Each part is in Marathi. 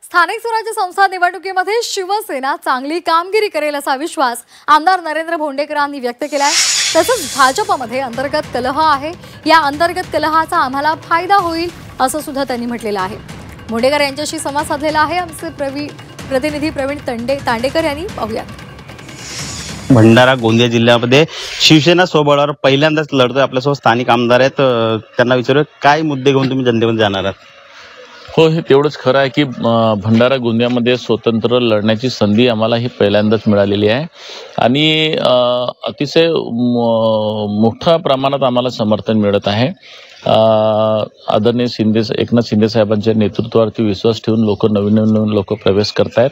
स्थानिक स्वराज्य संस्था निवडणुकीमध्ये शिवसेना चांगली कामगिरी करेल असा विश्वास आमदार नरेंद्र भोंडेकरांनी व्यक्त केलाय। तसंच भाजपमध्ये अंतर्गत कलह आहे, या अंतर्गत कलहाचा आम्हाला फायदा होईल असं सुद्धा त्यांनी म्हटलेलं आहे। भोंडेकर यांच्याशी संवाद साधलेला आहे आमचे प्रतिनिधी प्रवीण तांडेकर यांनी। पाहूयात। भंडारा गोंदिया जिल्ह्यामध्ये शिवसेना स्वबळावर पहिल्यांदाच लढतोय। आपल्यासोबत स्थानिक आमदार आहेत, त्यांना विचारू काय मुद्दे घेऊन तुम्ही जनतेमध्ये जाणार आहात? हो, हे तेवढंच खरं आहे की भंडारा गोंदियामध्ये स्वतंत्र लढण्याची संधी आम्हाला ही पहिल्यांदाच मिळालेली आहे आणि अतिशय मोठ्या प्रमाणात आम्हाला समर्थन मिळत आहे। आदरणीय एकनाथ शिंदे साहेबांच्या नेतृत्वावरती विश्वास ठेवून नवीन लोक प्रवेश करतायत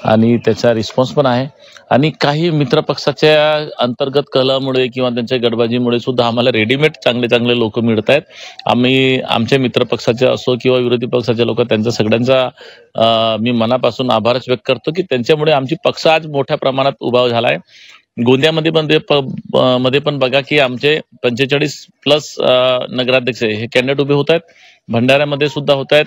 आणि त्याचा रिस्पॉन्स पण आहे। आणि काही मित्रपक्षाच्या अंतर्गत कलहामुळे किंवा त्यांच्या गडबाजीमुळे सुद्धा आम्हाला रेडीमेड चांगले लोक मिळत आहेत। आम्ही आमच्या मित्रपक्षाचे असो किंवा विरोधी पक्षाचे लोक, त्यांचा सगळ्यांचा मी मनापासून आभारच व्यक्त करतो की त्यांच्यामुळे आमची पक्ष आज मोठ्या प्रमाणात उभा झाला आहे। गोंदियामध्ये पण बघा की आमचे 45+ नगराध्यक्ष हे कॅन्डिडेट उभे होत आहेत। भंडाऱ्यामध्ये सुद्धा होत आहेत,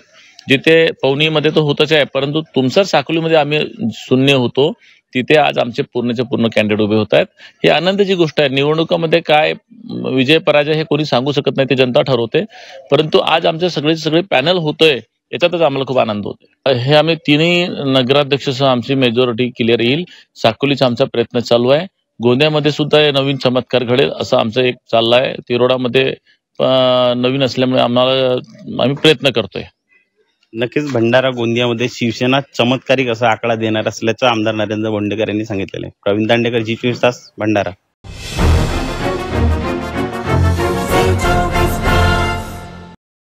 जिथे पवनीमध्ये तो होतच आहे, परंतु तुमसर साकोलीमध्ये आम्ही शून्य होतो, तिथे आज आमचे पूर्णचे पूर्ण कॅन्डिडेट उभे होत आहेत। ही आनंदाची गोष्ट आहे। निवडणुकामध्ये काय विजय पराजय हे कोणी सांगू शकत नाही, ते जनता ठरवते, परंतु आज आमचे सगळे पॅनल होतोय याच्यातच आम्हाला खूप आनंद होतोय। हे आम्ही तिन्ही नगराध्यक्षसह आमची मेजॉरिटी क्लिअर येईल, साकोलीचा आमचा प्रयत्न चालू आहे। गोंदियामध्ये सुद्धा नवीन चमत्कार घडेल असं आमचं एक चाललं आहे। तिरोडामध्ये नवीन असल्यामुळे आम्ही प्रयत्न करतोय। नक्कीच भंडारा गोंदियामध्ये शिवसेना चमत्कारिक असा आकडा देणार असल्याचं आमदार नरेंद्र भोंडेकर यांनी सांगितलेलं आहे। प्रवीण तांडेकर, जी24 तास, भंडारा।